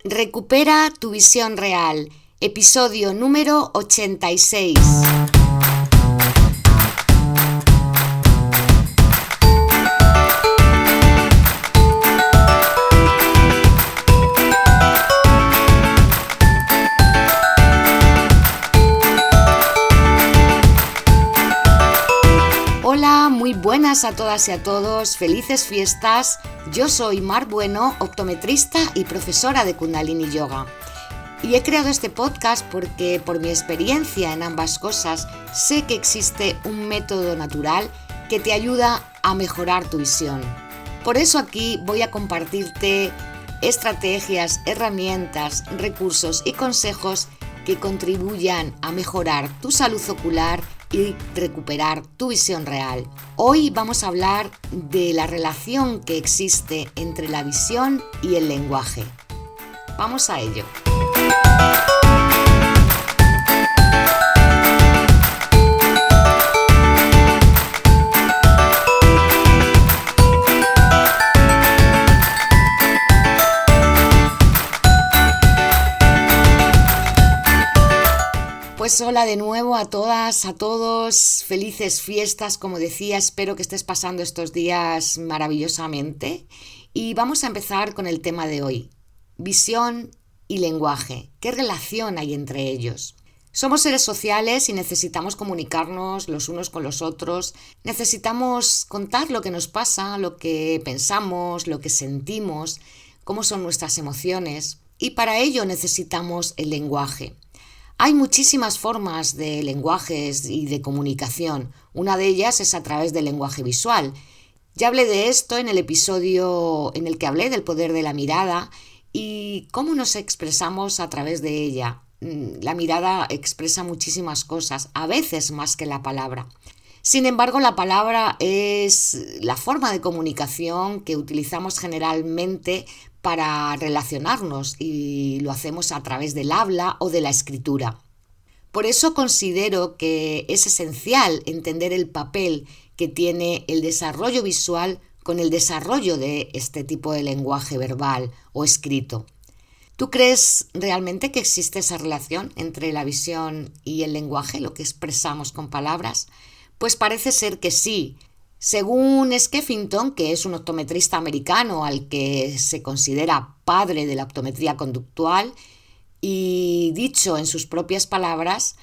Recupera tu visión real, episodio número 86. Hola, muy buenas a todas y a todos, felices fiestas. Yo soy Mar Bueno, optometrista y profesora de Kundalini Yoga. Y he creado este podcast porque por mi experiencia en ambas cosas sé que existe un método natural que te ayuda a mejorar tu visión. Por eso aquí voy a compartirte estrategias, herramientas, recursos y consejos que contribuyan a mejorar tu salud ocular y recuperar tu visión real. Hoy vamos a hablar de la relación que existe entre la visión y el lenguaje. Vamos a ello. Pues hola de nuevo a todas, a todos, felices fiestas, como decía, espero que estés pasando estos días maravillosamente. Y vamos a empezar con el tema de hoy, visión y lenguaje. ¿Qué relación hay entre ellos? Somos seres sociales y necesitamos comunicarnos los unos con los otros, necesitamos contar lo que nos pasa, lo que pensamos, lo que sentimos, cómo son nuestras emociones, y para ello necesitamos el lenguaje. Hay muchísimas formas de lenguajes y de comunicación. Una de ellas es a través del lenguaje visual. Ya hablé de esto en el episodio en el que hablé del poder de la mirada y cómo nos expresamos a través de ella. La mirada expresa muchísimas cosas, a veces más que la palabra. Sin embargo, la palabra es la forma de comunicación que utilizamos generalmente para relacionarnos y lo hacemos a través del habla o de la escritura. Por eso considero que es esencial entender el papel que tiene el desarrollo visual con el desarrollo de este tipo de lenguaje verbal o escrito. ¿Tú crees realmente que existe esa relación entre la visión y el lenguaje, lo que expresamos con palabras? Pues parece ser que sí. Según Skeffington, que es un optometrista americano al que se considera padre de la optometría conductual, y dicho en sus propias palabras,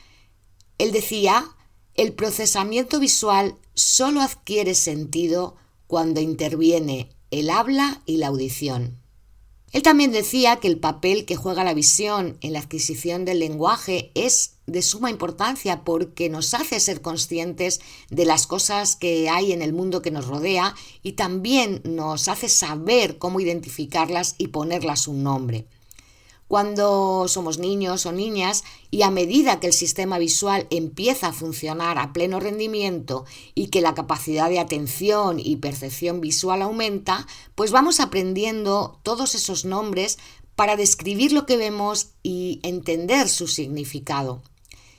él decía: el procesamiento visual solo adquiere sentido cuando interviene el habla y la audición. Él también decía que el papel que juega la visión en la adquisición del lenguaje es de suma importancia porque nos hace ser conscientes de las cosas que hay en el mundo que nos rodea y también nos hace saber cómo identificarlas y ponerlas un nombre. Cuando somos niños o niñas y a medida que el sistema visual empieza a funcionar a pleno rendimiento y que la capacidad de atención y percepción visual aumenta, pues vamos aprendiendo todos esos nombres para describir lo que vemos y entender su significado.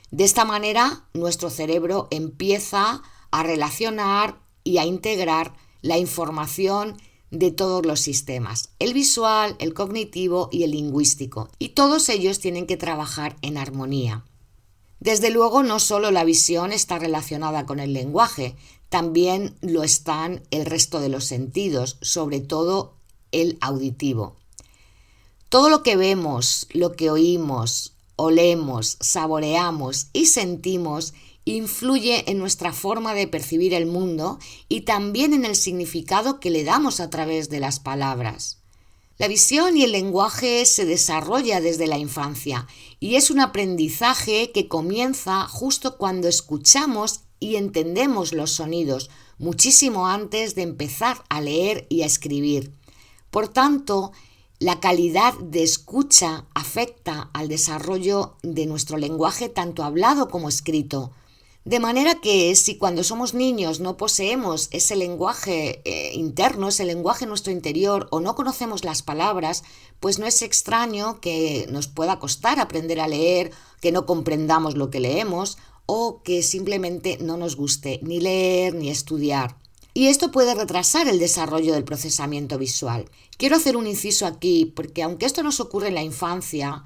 De esta manera, nuestro cerebro empieza a relacionar y a integrar la información de todos los sistemas, el visual, el cognitivo y el lingüístico, y todos ellos tienen que trabajar en armonía. Desde luego, no solo la visión está relacionada con el lenguaje, también lo están el resto de los sentidos, sobre todo el auditivo. Todo lo que vemos, lo que oímos, olemos, saboreamos y sentimos influye en nuestra forma de percibir el mundo y también en el significado que le damos a través de las palabras. La visión y el lenguaje se desarrolla desde la infancia y es un aprendizaje que comienza justo cuando escuchamos y entendemos los sonidos, muchísimo antes de empezar a leer y a escribir. Por tanto, la calidad de escucha afecta al desarrollo de nuestro lenguaje tanto hablado como escrito. De manera que si cuando somos niños no poseemos ese lenguaje interno, ese lenguaje en nuestro interior o no conocemos las palabras, pues no es extraño que nos pueda costar aprender a leer, que no comprendamos lo que leemos o que simplemente no nos guste ni leer ni estudiar. Y esto puede retrasar el desarrollo del procesamiento visual. Quiero hacer un inciso aquí porque aunque esto nos ocurre en la infancia,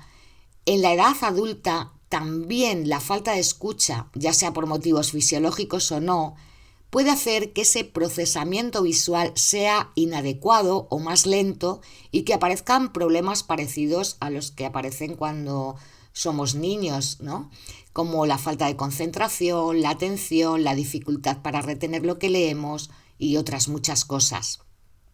en la edad adulta también la falta de escucha, ya sea por motivos fisiológicos o no, puede hacer que ese procesamiento visual sea inadecuado o más lento y que aparezcan problemas parecidos a los que aparecen cuando somos niños, ¿no? Como la falta de concentración, la atención, la dificultad para retener lo que leemos y otras muchas cosas.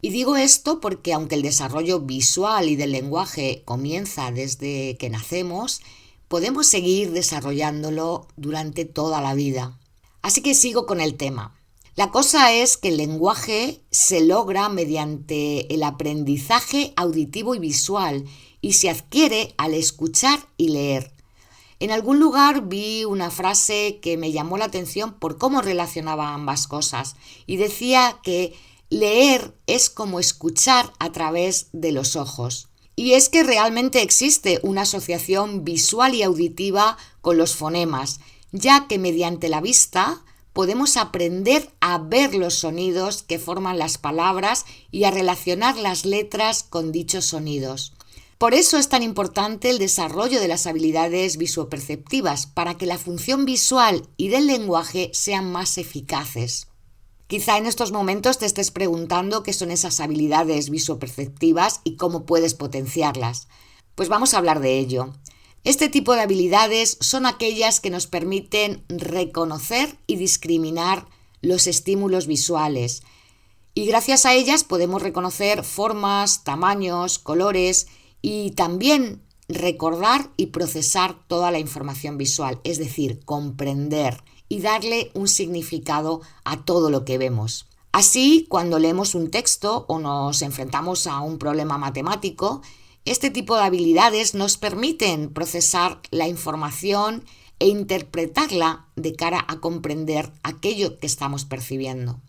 Y digo esto porque aunque el desarrollo visual y del lenguaje comienza desde que nacemos, podemos seguir desarrollándolo durante toda la vida. Así que sigo con el tema. La cosa es que el lenguaje se logra mediante el aprendizaje auditivo y visual y se adquiere al escuchar y leer. En algún lugar vi una frase que me llamó la atención por cómo relacionaba ambas cosas y decía que leer es como escuchar a través de los ojos. Y es que realmente existe una asociación visual y auditiva con los fonemas, ya que mediante la vista podemos aprender a ver los sonidos que forman las palabras y a relacionar las letras con dichos sonidos. Por eso es tan importante el desarrollo de las habilidades visuoperceptivas, para que la función visual y del lenguaje sean más eficaces. Quizá en estos momentos te estés preguntando qué son esas habilidades visuoperceptivas y cómo puedes potenciarlas. Pues vamos a hablar de ello. Este tipo de habilidades son aquellas que nos permiten reconocer y discriminar los estímulos visuales. Y gracias a ellas podemos reconocer formas, tamaños, colores y también recordar y procesar toda la información visual, es decir, comprender y darle un significado a todo lo que vemos. Así, cuando leemos un texto o nos enfrentamos a un problema matemático, este tipo de habilidades nos permiten procesar la información e interpretarla de cara a comprender aquello que estamos percibiendo.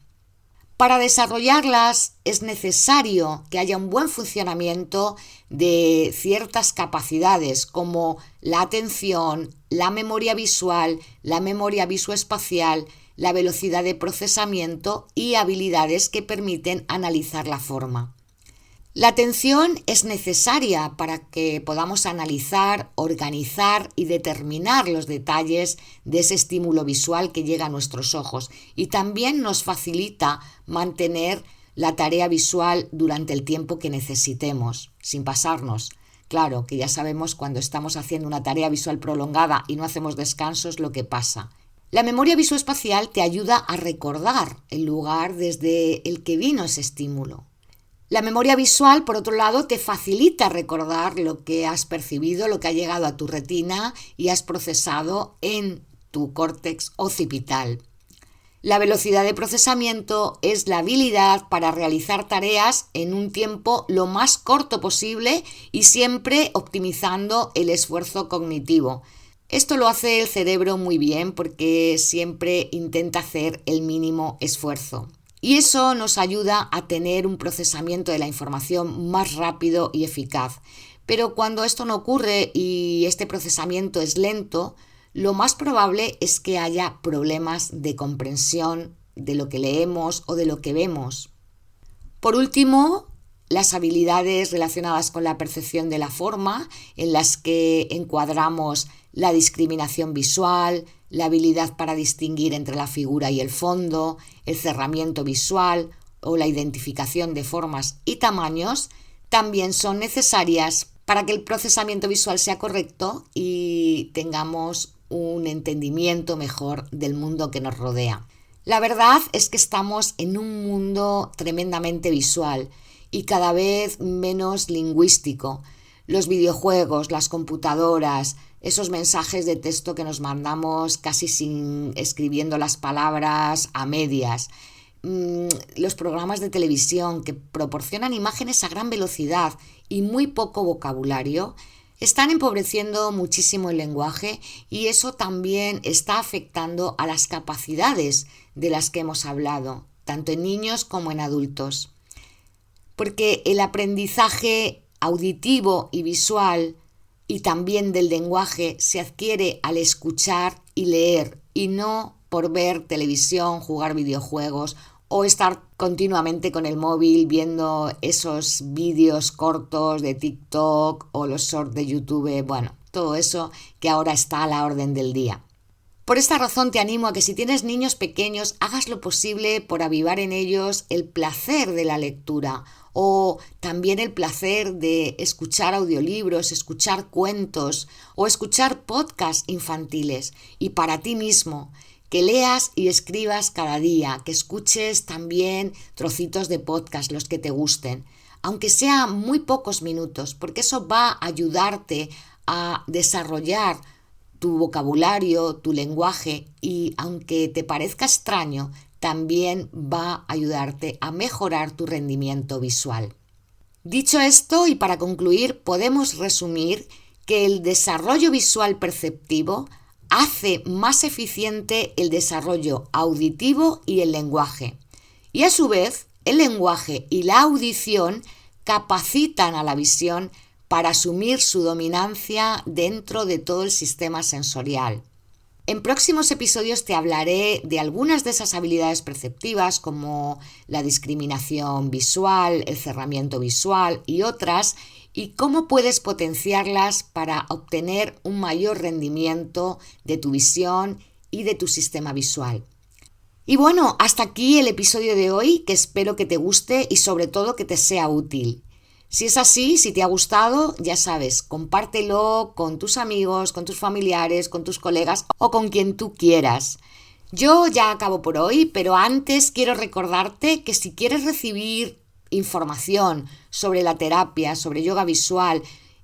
Para desarrollarlas es necesario que haya un buen funcionamiento de ciertas capacidades como la atención, la memoria visual, la memoria visoespacial, la velocidad de procesamiento y habilidades que permiten analizar la forma. La atención es necesaria para que podamos analizar, organizar y determinar los detalles de ese estímulo visual que llega a nuestros ojos, y también nos facilita mantener la tarea visual durante el tiempo que necesitemos, sin pasarnos. Claro, que ya sabemos cuando estamos haciendo una tarea visual prolongada y no hacemos descansos lo que pasa. La memoria visoespacial te ayuda a recordar el lugar desde el que vino ese estímulo. La memoria visual, por otro lado, te facilita recordar lo que has percibido, lo que ha llegado a tu retina y has procesado en tu córtex occipital. La velocidad de procesamiento es la habilidad para realizar tareas en un tiempo lo más corto posible y siempre optimizando el esfuerzo cognitivo. Esto lo hace el cerebro muy bien porque siempre intenta hacer el mínimo esfuerzo. Y eso nos ayuda a tener un procesamiento de la información más rápido y eficaz. Pero cuando esto no ocurre y este procesamiento es lento, lo más probable es que haya problemas de comprensión de lo que leemos o de lo que vemos. Por último, las habilidades relacionadas con la percepción de la forma, en las que encuadramos la discriminación visual, la habilidad para distinguir entre la figura y el fondo, el cerramiento visual o la identificación de formas y tamaños, también son necesarias para que el procesamiento visual sea correcto y tengamos un entendimiento mejor del mundo que nos rodea. La verdad es que estamos en un mundo tremendamente visual y cada vez menos lingüístico. Los videojuegos, las computadoras, esos mensajes de texto que nos mandamos casi sin escribiendo las palabras a medias, los programas de televisión que proporcionan imágenes a gran velocidad y muy poco vocabulario, están empobreciendo muchísimo el lenguaje y eso también está afectando a las capacidades de las que hemos hablado, tanto en niños como en adultos. Porque el aprendizaje auditivo y visual y también del lenguaje se adquiere al escuchar y leer y no por ver televisión, jugar videojuegos o estar continuamente con el móvil viendo esos vídeos cortos de TikTok o los shorts de YouTube, bueno, todo eso que ahora está a la orden del día. Por esta razón te animo a que si tienes niños pequeños hagas lo posible por avivar en ellos el placer de la lectura o también el placer de escuchar audiolibros, escuchar cuentos o escuchar podcasts infantiles. Y para ti mismo, que leas y escribas cada día, que escuches también trocitos de podcast, los que te gusten, aunque sea muy pocos minutos, porque eso va a ayudarte a desarrollar tu vocabulario, tu lenguaje y aunque te parezca extraño, también va a ayudarte a mejorar tu rendimiento visual. Dicho esto, y para concluir, podemos resumir que el desarrollo visual perceptivo hace más eficiente el desarrollo auditivo y el lenguaje. Y a su vez, el lenguaje y la audición capacitan a la visión para asumir su dominancia dentro de todo el sistema sensorial. En próximos episodios te hablaré de algunas de esas habilidades perceptivas como la discriminación visual, el cerramiento visual y otras, y cómo puedes potenciarlas para obtener un mayor rendimiento de tu visión y de tu sistema visual. Y bueno, hasta aquí el episodio de hoy, que espero que te guste y sobre todo que te sea útil. Si es así, si te ha gustado, ya sabes, compártelo con tus amigos, con tus familiares, con tus colegas o con quien tú quieras. Yo ya acabo por hoy, pero antes quiero recordarte que si quieres recibir información sobre la terapia, sobre yoga visual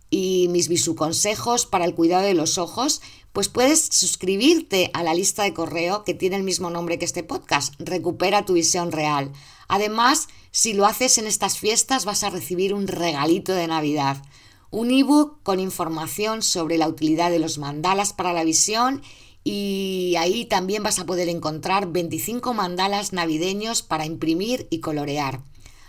y mis visuconsejos para el cuidado de los ojos, pues puedes suscribirte a la lista de correo que tiene el mismo nombre que este podcast, Recupera tu visión real. Además, si lo haces en estas fiestas vas a recibir un regalito de Navidad, un ebook con información sobre la utilidad de los mandalas para la visión y ahí también vas a poder encontrar 25 mandalas navideños para imprimir y colorear.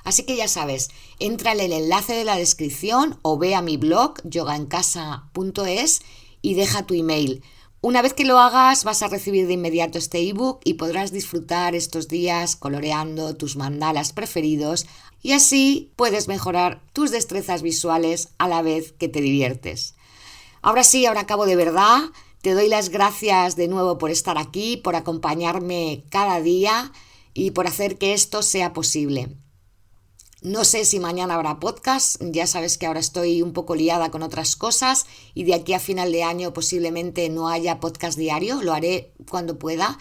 Así que ya sabes, entra en el enlace de la descripción o ve a mi blog yogaencasa.es y deja tu email. Una vez que lo hagas vas a recibir de inmediato este ebook y podrás disfrutar estos días coloreando tus mandalas preferidos y así puedes mejorar tus destrezas visuales a la vez que te diviertes. Ahora sí, ahora acabo de verdad. Te doy las gracias de nuevo por estar aquí, por acompañarme cada día y por hacer que esto sea posible. No sé si mañana habrá podcast, ya sabes que ahora estoy un poco liada con otras cosas y de aquí a final de año posiblemente no haya podcast diario, lo haré cuando pueda.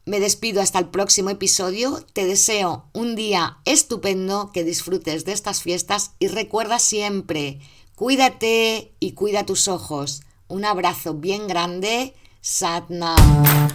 Me despido hasta el próximo episodio, te deseo un día estupendo, que disfrutes de estas fiestas y recuerda siempre, cuídate y cuida tus ojos. Un abrazo bien grande, Sat Nam.